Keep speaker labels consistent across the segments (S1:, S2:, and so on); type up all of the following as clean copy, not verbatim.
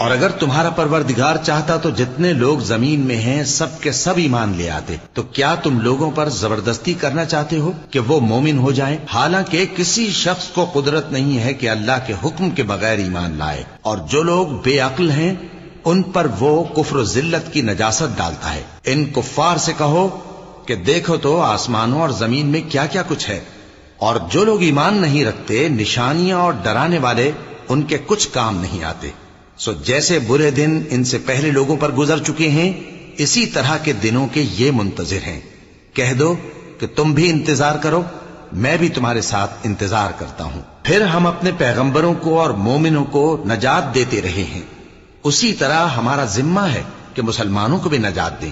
S1: اور اگر تمہارا پروردگار چاہتا تو جتنے لوگ زمین میں ہیں سب کے سب ایمان لے آتے. تو کیا تم لوگوں پر زبردستی کرنا چاہتے ہو کہ وہ مومن ہو جائیں؟ حالانکہ کسی شخص کو قدرت نہیں ہے کہ اللہ کے حکم کے بغیر ایمان لائے. اور جو لوگ بے عقل ہیں ان پر وہ کفر و ذلت کی نجاست ڈالتا ہے. ان کفار سے کہو کہ دیکھو تو آسمانوں اور زمین میں کیا کیا کچھ ہے، اور جو لوگ ایمان نہیں رکھتے نشانیاں اور ڈرانے والے ان کے کچھ کام نہیں آتے. سو جیسے برے دن ان سے پہلے لوگوں پر گزر چکے ہیں اسی طرح کے دنوں کے یہ منتظر ہیں. کہہ دو کہ تم بھی انتظار کرو، میں بھی تمہارے ساتھ انتظار کرتا ہوں. پھر ہم اپنے پیغمبروں کو اور مومنوں کو نجات دیتے رہے ہیں، اسی طرح ہمارا ذمہ ہے کہ مسلمانوں کو بھی نجات دیں.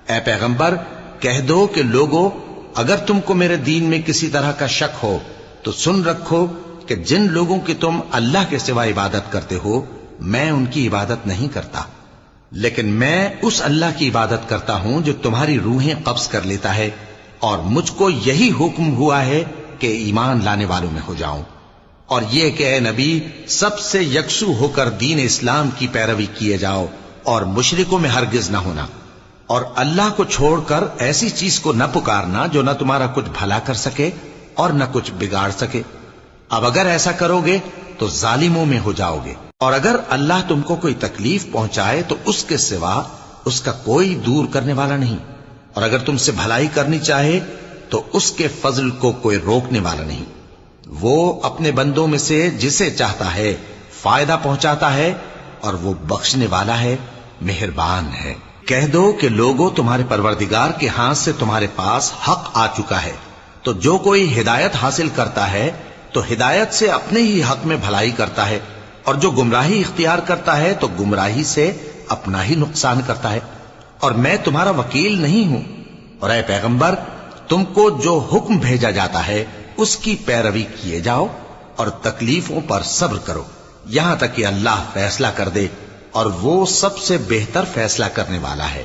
S1: اے پیغمبر کہہ دو کہ لوگو اگر تم کو میرے دین میں کسی طرح کا شک ہو تو سن رکھو کہ جن لوگوں کی تم اللہ کے سوا عبادت کرتے ہو میں ان کی عبادت نہیں کرتا، لیکن میں اس اللہ کی عبادت کرتا ہوں جو تمہاری روحیں قبض کر لیتا ہے، اور مجھ کو یہی حکم ہوا ہے کہ ایمان لانے والوں میں ہو جاؤں. اور یہ کہ اے نبی سب سے یکسو ہو کر دین اسلام کی پیروی کیے جاؤ اور مشرکوں میں ہرگز نہ ہونا، اور اللہ کو چھوڑ کر ایسی چیز کو نہ پکارنا جو نہ تمہارا کچھ بھلا کر سکے اور نہ کچھ بگاڑ سکے. اب اگر ایسا کرو گے تو ظالموں میں ہو جاؤ گے. اور اگر اللہ تم کو کوئی تکلیف پہنچائے تو اس کے سوا اس کا کوئی دور کرنے والا نہیں، اور اگر تم سے بھلائی کرنی چاہے تو اس کے فضل کو کوئی روکنے والا نہیں. وہ اپنے بندوں میں سے جسے چاہتا ہے فائدہ پہنچاتا ہے، اور وہ بخشنے والا ہے، مہربان ہے. کہہ دو کہ لوگوں تمہارے پروردگار کے ہاتھ سے تمہارے پاس حق آ چکا ہے، تو جو کوئی ہدایت حاصل کرتا ہے تو ہدایت سے اپنے ہی حق میں بھلائی کرتا ہے، اور جو گمراہی اختیار کرتا ہے تو گمراہی سے اپنا ہی نقصان کرتا ہے. اور میں تمہارا وکیل نہیں ہوں. اور اے پیغمبر تم کو جو حکم بھیجا جاتا ہے اس کی پیروی کیے جاؤ اور تکلیفوں پر صبر کرو یہاں تک کہ اللہ فیصلہ کر دے، اور وہ سب سے بہتر فیصلہ کرنے والا ہے.